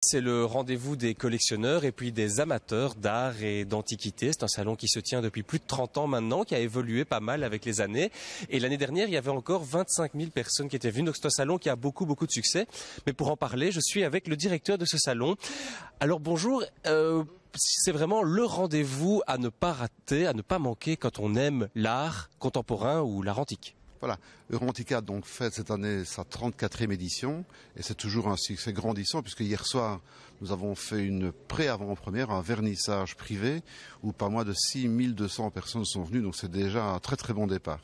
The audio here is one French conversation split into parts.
c'est le rendez-vous des collectionneurs et puis des amateurs d'art et d'antiquité. C'est un salon qui se tient depuis plus de 30 ans maintenant, qui a évolué pas mal avec les années. Et l'année dernière, il y avait encore 25 000 personnes qui étaient venues. Donc c'est un salon qui a beaucoup de succès. Mais pour en parler, je suis avec le directeur de ce salon. Alors bonjour, c'est vraiment le rendez-vous à ne pas rater, à ne pas manquer quand on aime l'art contemporain ou l'art antique. Voilà, Eurantica donc fête cette année sa 34e édition et c'est toujours un succès grandissant puisque hier soir nous avons fait une pré-avant-première, un vernissage privé où pas moins de 6200 personnes sont venues, donc c'est déjà un très bon départ.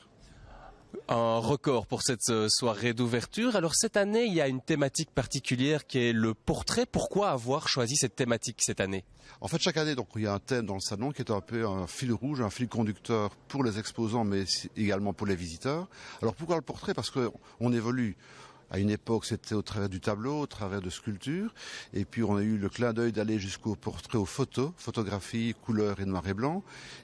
Un record pour cette soirée d'ouverture. Alors cette année, il y a une thématique particulière qui est le portrait. Pourquoi avoir choisi cette thématique cette année? En fait, chaque année, donc, il y a un thème dans le salon qui est un peu un fil rouge, un fil conducteur pour les exposants, mais également pour les visiteurs. Alors pourquoi le portrait? Parce qu'on évolue. À une époque, c'était au travers du tableau, au travers de sculptures. Et puis, on a eu le clin d'œil d'aller jusqu'au portrait, aux photos, photographies, couleur et noir et blanc.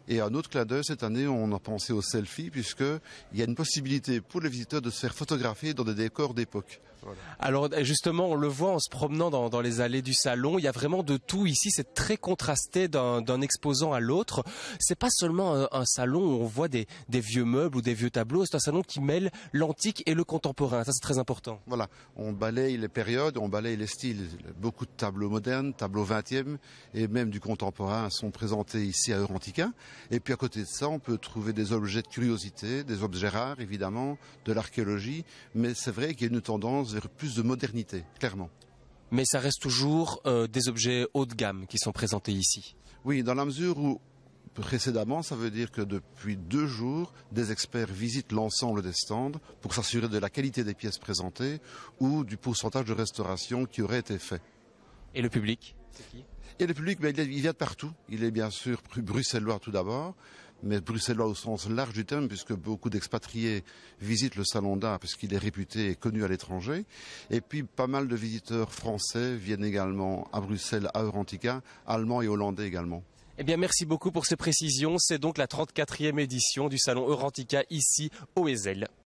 Et un autre clin d'œil, cette année, on a pensé au selfie, puisqu'il y a une possibilité pour les visiteurs de se faire photographier dans des décors d'époque. Voilà. Alors justement, on le voit en se promenant dans les allées du salon, il y a vraiment de tout ici, c'est très contrasté d'un exposant à l'autre. C'est pas seulement un salon où on voit des vieux meubles ou des vieux tableaux, c'est un salon qui mêle l'antique et le contemporain, ça c'est très important. Voilà, on balaye les périodes, on balaye les styles. Beaucoup de tableaux modernes, tableaux 20e et même du contemporain sont présentés ici à Eurantica. Et puis à côté de ça, on peut trouver des objets de curiosité, des objets rares évidemment, de l'archéologie, mais c'est vrai qu'il y a une tendance vers plus de modernité, clairement. Mais ça reste toujours des objets haut de gamme qui sont présentés ici. Oui, dans la mesure où précédemment, ça veut dire que depuis 2 jours, des experts visitent l'ensemble des stands pour s'assurer de la qualité des pièces présentées ou du pourcentage de restauration qui aurait été fait. Et le public, c'est qui? Et le public, il vient de partout. Il est bien sûr bruxellois tout d'abord, mais bruxellois au sens large du terme, puisque beaucoup d'expatriés visitent le salon d'art, puisqu'il est réputé et connu à l'étranger. Et puis pas mal de visiteurs français viennent également à Bruxelles, à Eurantica, allemands et hollandais également. Eh bien, merci beaucoup pour ces précisions. C'est donc la 34e édition du salon Eurantica ici au Ezel.